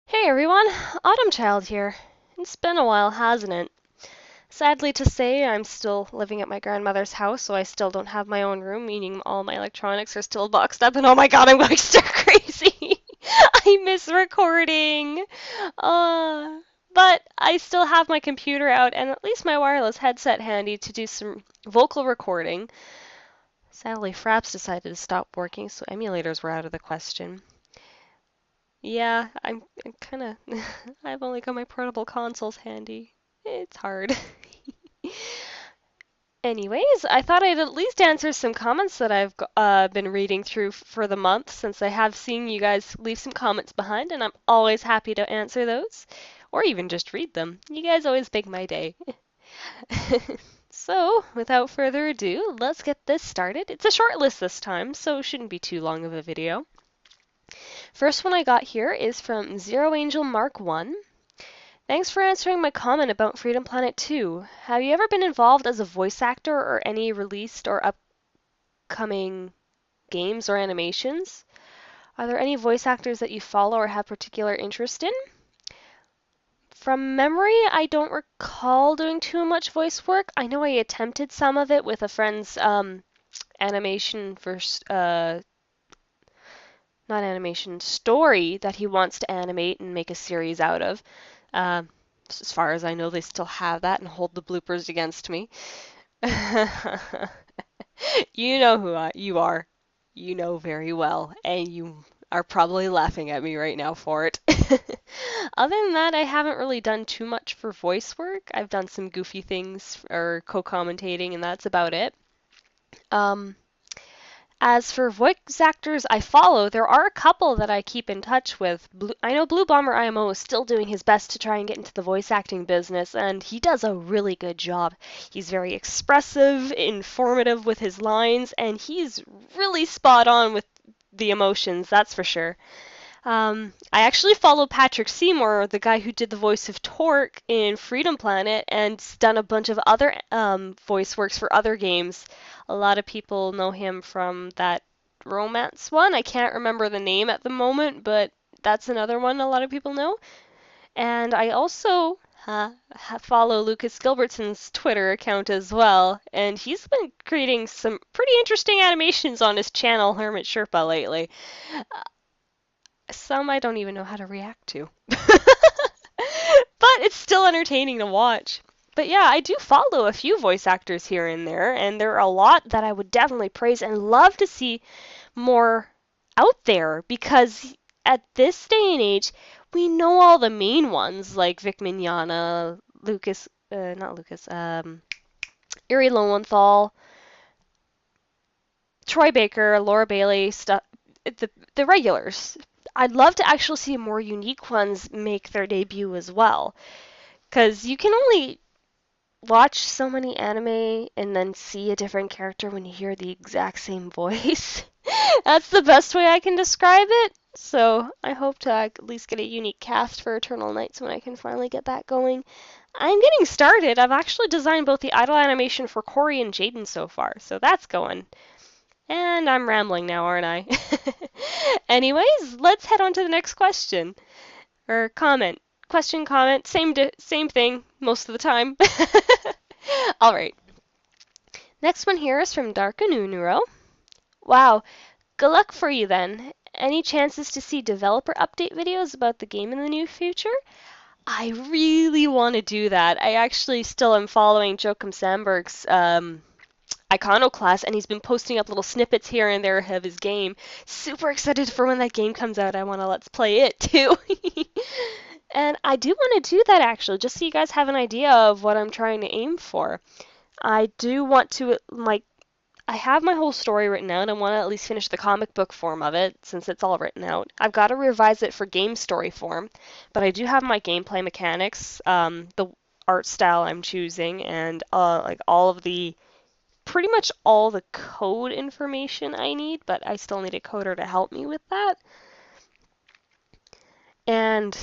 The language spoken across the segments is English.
Hey everyone, Autumchild here. It's been a while, hasn't it? Sadly to say, I'm still living at my grandmother's house, so I still don't have my own room, meaning all my electronics are still boxed up, and oh my god, I'm going stir crazy! I miss recording! Uh, but I still have my computer out and at least my wireless headset handy to do some vocal recording. Sadly, Fraps decided to stop working, so emulators were out of the question. Yeah, I'm kind of. I've only got my portable consoles handy. It's hard. Anyways, I thought I'd at least answer some comments that I've been reading through for the month, since I have seen you guys leave some comments behind, and I'm always happy to answer those, or even just read them. You guys always make my day. So, without further ado, let's get this started. It's a short list this time, so it shouldn't be too long of a video. First one I got here is from Zero Angel Mark 1. Thanks for answering my comment about Freedom Planet 2. Have you ever been involved as a voice actor or any released or upcoming games or animations? Are there any voice actors that you follow or have particular interest in? From memory, I don't recall doing too much voice work. I know I attempted some of it with a friend's animation for not animation, story that he wants to animate and make a series out of. Uh, as far as I know, they still have that and hold the bloopers against me. You know you are. You know very well, and you are probably laughing at me right now for it. Other than that, I haven't really done too much for voice work. I've done some goofy things or co-commentating, and that's about it. Um, As for voice actors I follow, there are a couple that I keep in touch with. I know Blue Bomber IMO is still doing his best to try and get into the voice acting business, and he does a really good job. He's very expressive, informative with his lines, and he's really spot on with the emotions, that's for sure. I actually follow Patrick Seymour, the guy who did the voice of Torque in Freedom Planet, and done a bunch of other voice works for other games. A lot of people know him from that romance one. I can't remember the name at the moment, but that's another one a lot of people know. And I also follow Lucas Gilbertson's Twitter account as well, and he's been creating some pretty interesting animations on his channel, Hermit Sherpa, lately. Some I don't even know how to react to. But it's still entertaining to watch. But yeah, I do follow a few voice actors here and there are a lot that I would definitely praise and love to see more out there because at this day and age, we know all the main ones like Vic Mignogna, not Lucas, Yuri Lowenthal, Troy Baker, Laura Bailey, the regulars. I'd love to actually see more unique ones make their debut as well. Because you can only watch so many anime and then see a different character when you hear the exact same voice. That's the best way I can describe it. So I hope to at least get a unique cast for Eternal Nights when I can finally get that going. I'm getting started. I've actually designed both the idle animation for Corey and Jaden so far, so that's going. And I'm rambling now, aren't I? Anyways, let's head on to the next question. Or comment. Question, comment, same thing most of the time. Alright. Next one here is from Darkanunuro. Wow, good luck for you then. Any chances to see developer update videos about the game in the near future? I really want to do that. I actually still am following Joachim Sandberg's Iconoclast, and he's been posting up little snippets here and there of his game. Super excited for when that game comes out. I want to let's play it too. And I do want to do that actually, just so you guys have an idea of what I'm trying to aim for. I do want to, I have my whole story written out. I want to at least finish the comic book form of it, since it's all written out. I've got to revise it for game story form, but I do have my gameplay mechanics, the art style I'm choosing, and pretty much all the code information I need, but I still need a coder to help me with that. And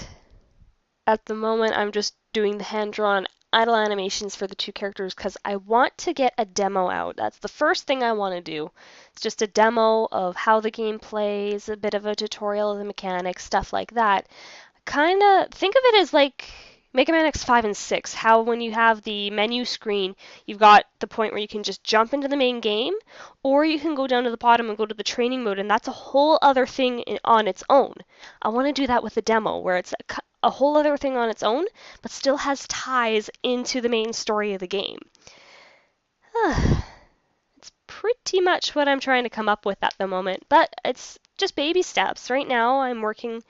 at the moment, I'm just doing the hand-drawn idle animations for the two characters because I want to get a demo out. That's the first thing I want to do. It's just a demo of how the game plays, a bit of a tutorial of the mechanics, stuff like that. kind of think of it as like Mega Man X5 and 6, how when you have the menu screen, you've got the point where you can just jump into the main game, or you can go down to the bottom and go to the training mode, and that's a whole other thing on its own. I want to do that with the demo, where it's a whole other thing on its own, but still has ties into the main story of the game. It's pretty much what I'm trying to come up with at the moment, but it's just baby steps. Right now, I'm working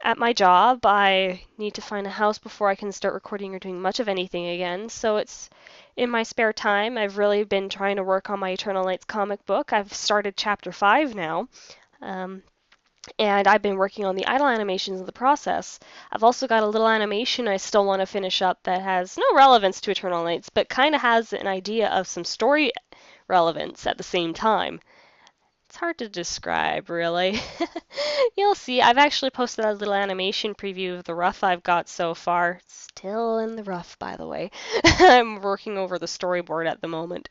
at my job. I need to find a house before I can start recording or doing much of anything again. So it's in my spare time. I've really been trying to work on my Eternal Nights comic book. I've started chapter 5 now. And I've been working on the idle animations in the process. I've also got a little animation I still want to finish up that has no relevance to Eternal Nights, but kind of has an idea of some story relevance at the same time. It's hard to describe, really. You'll see. I've actually posted a little animation preview of the rough I've got so far. Still in the rough, by the way. I'm working over the storyboard at the moment.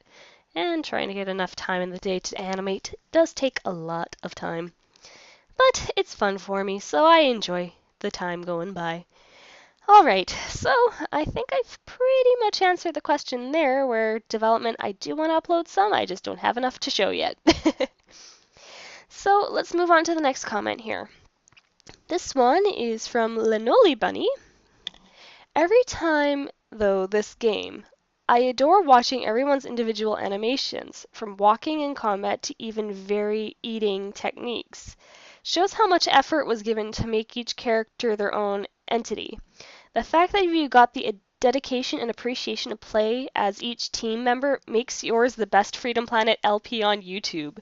And trying to get enough time in the day to animate does take a lot of time. But it's fun for me, so I enjoy the time going by. Alright, so I think I've pretty much answered the question there, where development I do want to upload some, I just don't have enough to show yet. So let's move on to the next comment here. This one is from Lenoli Bunny. Every time, though, this game, I adore watching everyone's individual animations, from walking in combat to even very eating techniques. Shows how much effort was given to make each character their own entity. The fact that you got the dedication and appreciation to play as each team member makes yours the best Freedom Planet LP on YouTube.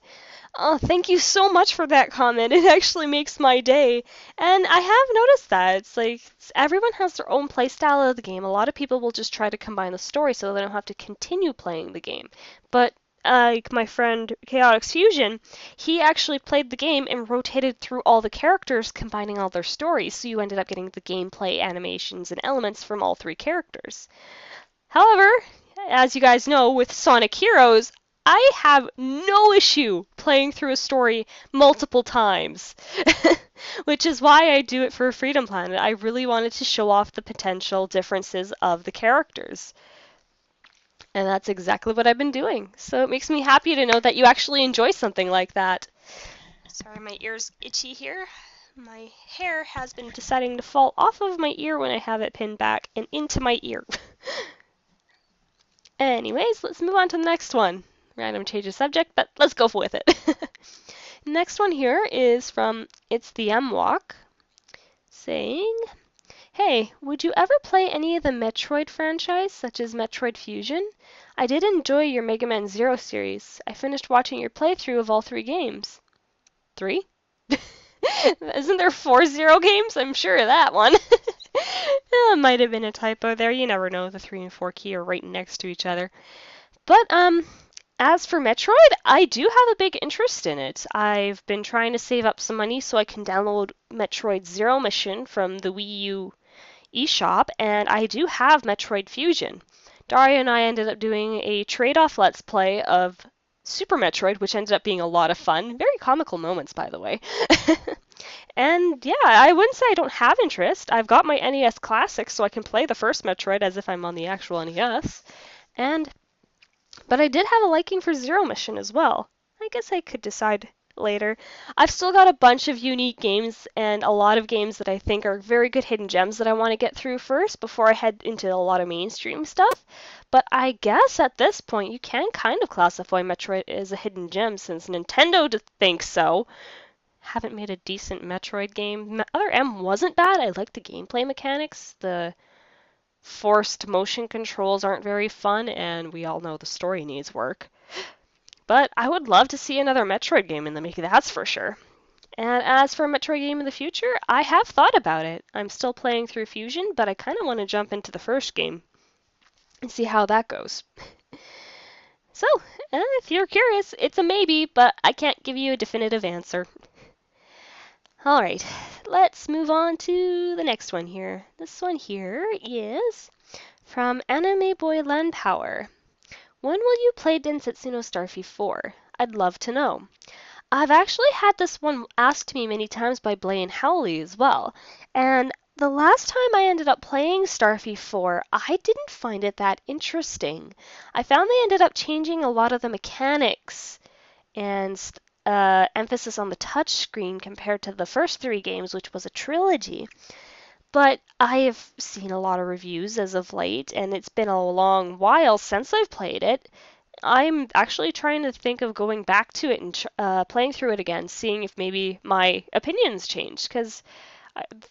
Oh, thank you so much for that comment. It actually makes my day. And I have noticed that. It's like everyone has their own playstyle of the game. A lot of people will just try to combine the story so they don't have to continue playing the game. But like my friend Chaotic Fusion, he actually played the game and rotated through all the characters, combining all their stories, so you ended up getting the gameplay, animations, and elements from all three characters. However, as you guys know, with Sonic Heroes, I have no issue playing through a story multiple times, which is why I do it for Freedom Planet. I really wanted to show off the potential differences of the characters. And that's exactly what I've been doing. So it makes me happy to know that you actually enjoy something like that. Sorry, my ear's itchy here. My hair has been deciding to fall off of my ear when I have it pinned back and into my ear. Anyways, let's move on to the next one. Random change of subject, but let's go with it. Next one here is from It's the M Walk, saying, hey, would you ever play any of the Metroid franchise, such as Metroid Fusion? I did enjoy your Mega Man Zero series. I finished watching your playthrough of all 3 games. 3? Isn't there 4 Zero games? I'm sure of that one. Might have been a typo there. You never know. The 3 and 4 key are right next to each other. But, as for Metroid, I do have a big interest in it. I've been trying to save up some money so I can download Metroid Zero Mission from the Wii U eShop, and I do have Metroid Fusion. Daria and I ended up doing a trade-off Let's Play of Super Metroid, which ended up being a lot of fun. Very comical moments, by the way. And yeah, I wouldn't say I don't have interest. I've got my NES Classic, so I can play the first Metroid as if I'm on the actual NES. But I did have a liking for Zero Mission as well. I guess I could decide later. I've still got a bunch of unique games and a lot of games that I think are very good hidden gems that I want to get through first before I head into a lot of mainstream stuff. But I guess at this point you can kind of classify Metroid as a hidden gem since Nintendo thinks so. Haven't made a decent Metroid game. Other M wasn't bad. I liked the gameplay mechanics. The forced motion controls aren't very fun, and we all know the story needs work. But I would love to see another Metroid game in the making, that's for sure. And as for a Metroid game in the future, I have thought about it. I'm still playing through Fusion, but I kind of want to jump into the first game and see how that goes. So, if you're curious, it's a maybe, but I can't give you a definitive answer. Alright, let's move on to the next one here. This one here is from Anime Boy Land Power. When will you play Densetsu no Starfy 4? I'd love to know. I've actually had this one asked me many times by Blaine Howley as well. And the last time I ended up playing Starfy 4, I didn't find it that interesting. I found they ended up changing a lot of the mechanics and emphasis on the touch screen compared to the first three games, which was a trilogy. But I have seen a lot of reviews as of late, and it's been a long while since I've played it. I'm actually trying to think of going back to it and playing through it again, seeing if maybe my opinions changed. Because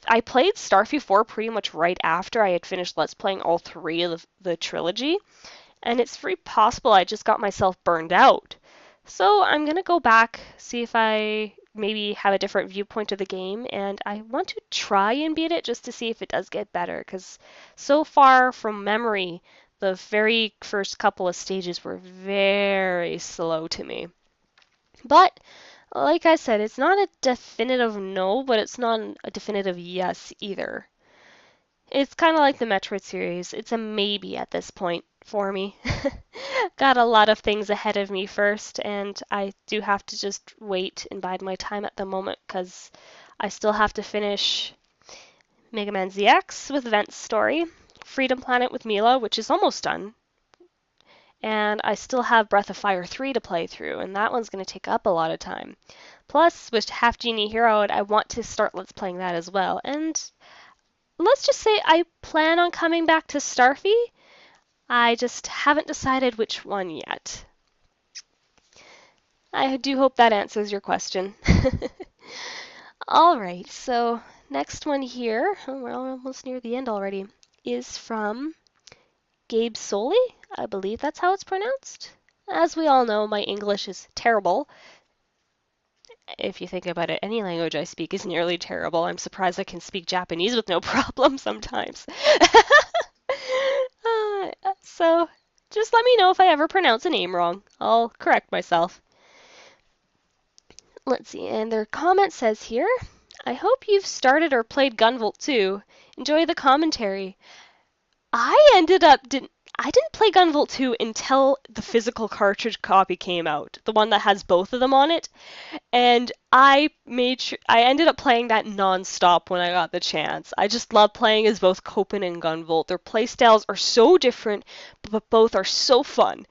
I played Starfy 4 pretty much right after I had finished Let's Playing all three of the trilogy, and it's very possible I just got myself burned out. So I'm gonna go back, see if I maybe have a different viewpoint of the game, and I want to try and beat it just to see if it does get better, because so far from memory, the very first couple of stages were very slow to me. But like I said, it's not a definitive no, but it's not a definitive yes either. It's kind of like the Metroid series. It's a maybe at this point for me. Got a lot of things ahead of me first, and I do have to just wait and bide my time at the moment because I still have to finish Mega Man ZX with Vent's story, Freedom Planet with Mila, which is almost done, and I still have Breath of Fire 3 to play through, and that one's going to take up a lot of time. Plus, with Half Genie Hero, I want to start Let's Playing that as well, and let's just say I plan on coming back to Starfy. I just haven't decided which one yet. I do hope that answers your question. All right, so next one here, oh, we're almost near the end already, is from Gabe Soley. I believe that's how it's pronounced. As we all know, my English is terrible. If you think about it, any language I speak is nearly terrible. I'm surprised I can speak Japanese with no problem sometimes. So just let me know if I ever pronounce a name wrong. I'll correct myself. Let's see, and their comment says here, I hope you've started or played Gunvolt 2. Enjoy the commentary. I didn't play Gunvolt 2 until the physical cartridge copy came out, the one that has both of them on it, and I ended up playing that non-stop when I got the chance. I just love playing as both Copen and Gunvolt. Their playstyles are so different, but both are so fun.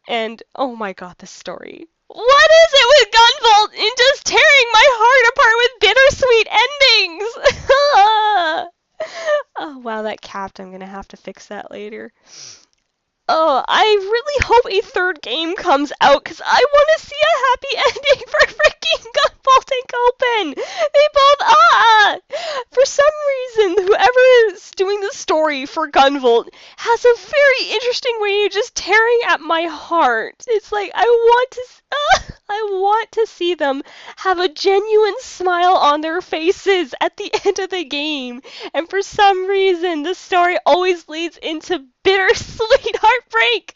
And oh my god, this story. What is it with Gunvolt and just tearing my heart apart with bittersweet endings? Oh wow, that capped. I'm gonna have to fix that later. Oh, I really hope a third game comes out because I want to see a happy ending for freaking Gunvolt and Copen. They both For some reason, whoever's doing the story for Gunvolt has a very interesting way of just tearing at my heart. It's like I want to see them have a genuine smile on their faces at the end of the game. And for some reason, the story always leads into bittersweet heartbreak.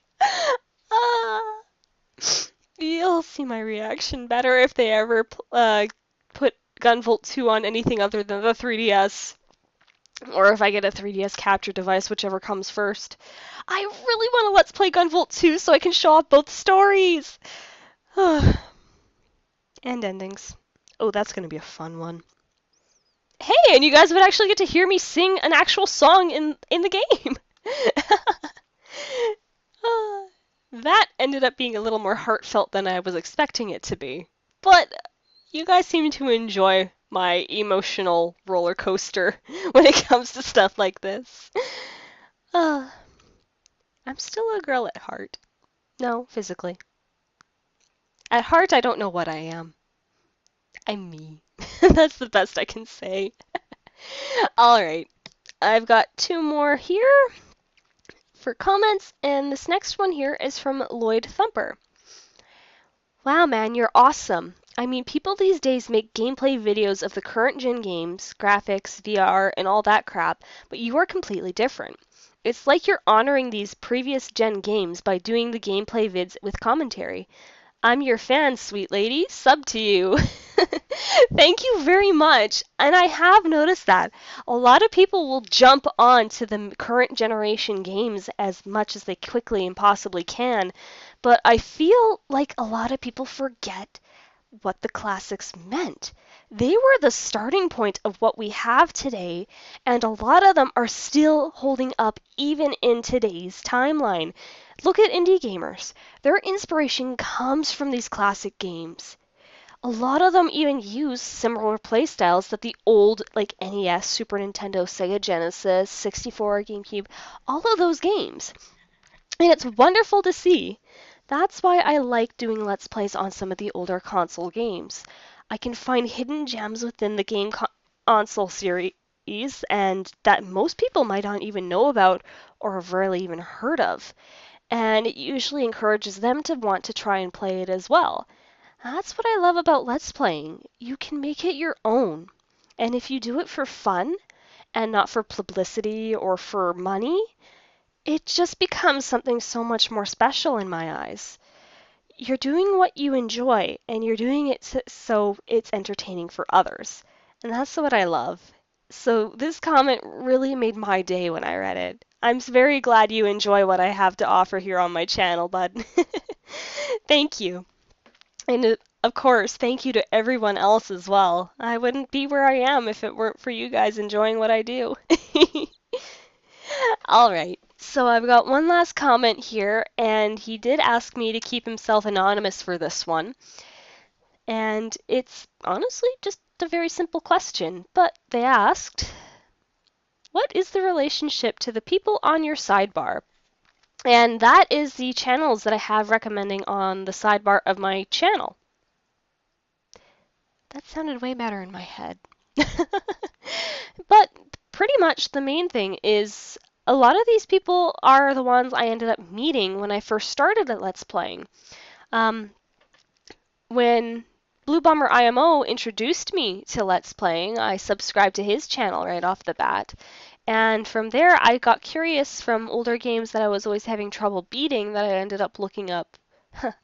You'll see my reaction better if they ever put Gunvolt 2 on anything other than the 3DS. Or if I get a 3DS capture device, whichever comes first. I really want to Let's Play Gunvolt 2 so I can show off both stories. And endings. Oh, that's going to be a fun one. Hey, and you guys would actually get to hear me sing an actual song in the game. That ended up being a little more heartfelt than I was expecting it to be. But you guys seem to enjoy my emotional roller coaster when it comes to stuff like this. I'm still a girl at heart. No, physically. At heart, I don't know what I am. I'm me. That's the best I can say. Alright, I've got two more here for comments, and this next one here is from Lloyd Thumper. Wow, man, you're awesome. I mean, people these days make gameplay videos of the current gen games, graphics, VR, and all that crap, but you are completely different. It's like you're honoring these previous gen games by doing the gameplay vids with commentary. I'm your fan, sweet lady. Sub to you. Thank you very much. And I have noticed that a lot of people will jump on to the current generation games as much as they quickly and possibly can. But I feel like a lot of people forget what the classics meant. They were the starting point of what we have today, and a lot of them are still holding up even in today's timeline. Look at indie gamers. Their inspiration comes from these classic games. A lot of them even use similar playstyles that the old, like NES, Super Nintendo, Sega Genesis, 64, GameCube, all of those games. And it's wonderful to see. That's why I like doing Let's Plays on some of the older console games. I can find hidden gems within the console series and that most people might not even know about or have rarely even heard of. And it usually encourages them to want to try and play it as well. That's what I love about Let's Playing. You can make it your own. And if you do it for fun and not for publicity or for money, it just becomes something so much more special in my eyes. You're doing what you enjoy, and you're doing it so it's entertaining for others. And that's what I love. So this comment really made my day when I read it. I'm very glad you enjoy what I have to offer here on my channel, bud. Thank you. And of course, thank you to everyone else as well. I wouldn't be where I am if it weren't for you guys enjoying what I do. All right, so I've got one last comment here, and he did ask me to keep himself anonymous for this one. And it's honestly just a very simple question, but they asked, what is the relationship to the people on your sidebar? And that is the channels that I have recommending on the sidebar of my channel. That sounded way better in my head. But pretty much the main thing is a lot of these people are the ones I ended up meeting when I first started at Let's Playing. When Blue Bomber IMO introduced me to Let's Playing, I subscribed to his channel right off the bat. And from there, I got curious from older games that I was always having trouble beating that I ended up looking up.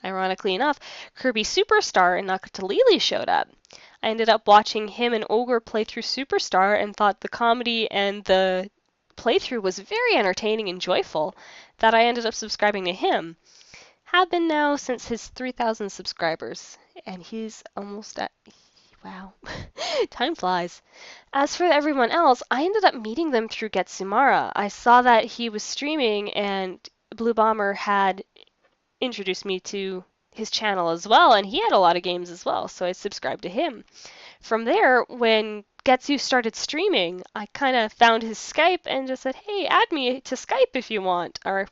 Ironically enough, Kirby Superstar and Nakatalili showed up. I ended up watching him and Ogre play through Superstar and thought the comedy and the playthrough was very entertaining and joyful that I ended up subscribing to him. Have been now since his 3,000 subscribers, and he's almost at... Wow, time flies. As for everyone else, I ended up meeting them through Getsumara. I saw that he was streaming, and Blue Bomber had introduced me to his channel as well, and he had a lot of games as well, so I subscribed to him. From there, when Getsu started streaming, I kind of found his Skype and just said, hey, add me to Skype if you want, or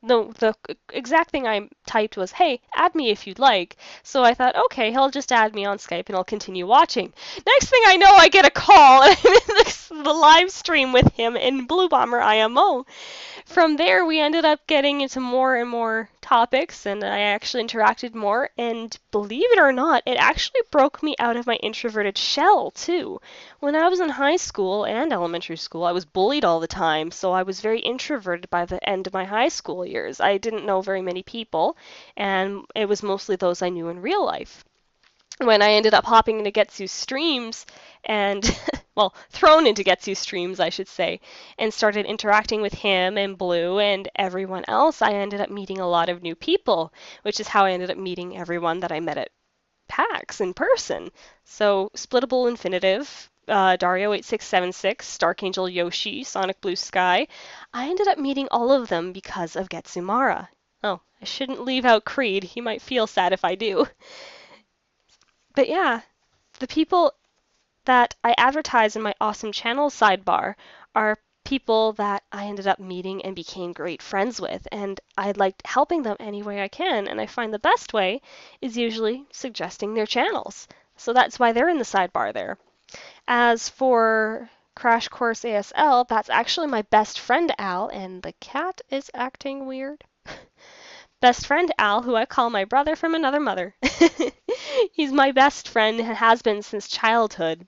no, the exact thing I typed was, hey, add me if you'd like. So I thought, okay, he'll just add me on Skype and I'll continue watching. Next thing I know, I get a call and I'm in the live stream with him in Blue Bomber IMO. From there, we ended up getting into more and more topics, and I actually interacted more, and believe it or not, it actually broke me out of my introverted shell, too. When I was in high school and elementary school, I was bullied all the time, so I was very introverted by the end of my high school years. I didn't know very many people, and it was mostly those I knew in real life. When I ended up hopping into Getsu's streams and, well, thrown into Getsu's streams, I should say, and started interacting with him and Blue and everyone else, I ended up meeting a lot of new people, which is how I ended up meeting everyone that I met at PAX in person. So, Splittable Infinitive, Dario8676, Darkangel Yoshi, Sonic Blue Sky, I ended up meeting all of them because of Getsumara. Oh, I shouldn't leave out Creed. He might feel sad if I do. But yeah, the people that I advertise in my awesome channel sidebar are people that I ended up meeting and became great friends with, and I liked helping them any way I can, and I find the best way is usually suggesting their channels. So that's why they're in the sidebar there. As for Crash Course ASL, that's actually my best friend Al, and the cat is acting weird. Best friend Al, who I call my brother from another mother. He's my best friend and has been since childhood.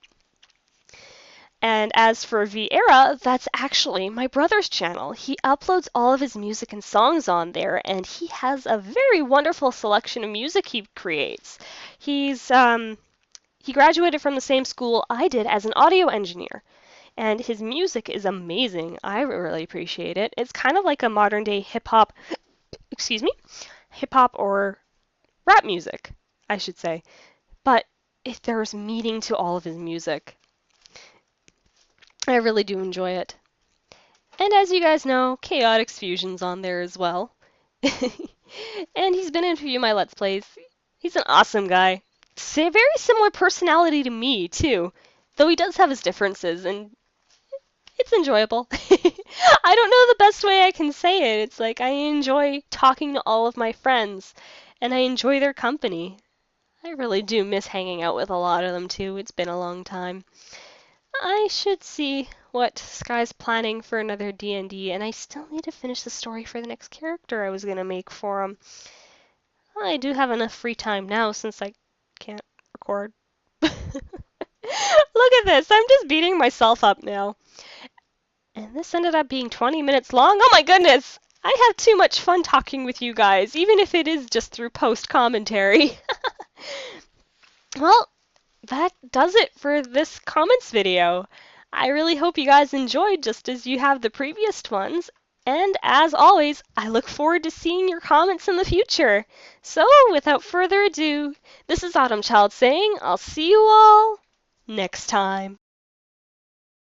And as for Vieira, that's actually my brother's channel. He uploads all of his music and songs on there, and he has a very wonderful selection of music he creates. He graduated from the same school I did as an audio engineer, and his music is amazing. I really appreciate it. It's kind of like a modern day hip-hop, hip-hop or rap music, I should say. but if there's meaning to all of his music. I really do enjoy it. And as you guys know, Chaotic Fusion's on there as well. And he's been in a few of my Let's Plays. He's an awesome guy. Very similar personality to me, too. Though he does have his differences, and it's enjoyable. I don't know the best way I can say it. It's like I enjoy talking to all of my friends, and I enjoy their company. I really do miss hanging out with a lot of them, too. It's been a long time. I should see what Sky's planning for another D&D, and I still need to finish the story for the next character I was going to make for him. I do have enough free time now since I can't record. Look at this. I'm just beating myself up now. And this ended up being 20 minutes long. Oh my goodness! I have too much fun talking with you guys, even if it is just through post-commentary. Well, that does it for this comments video. I really hope you guys enjoyed just as you have the previous ones. And as always, I look forward to seeing your comments in the future. So, without further ado, this is Autumchild saying I'll see you all next time.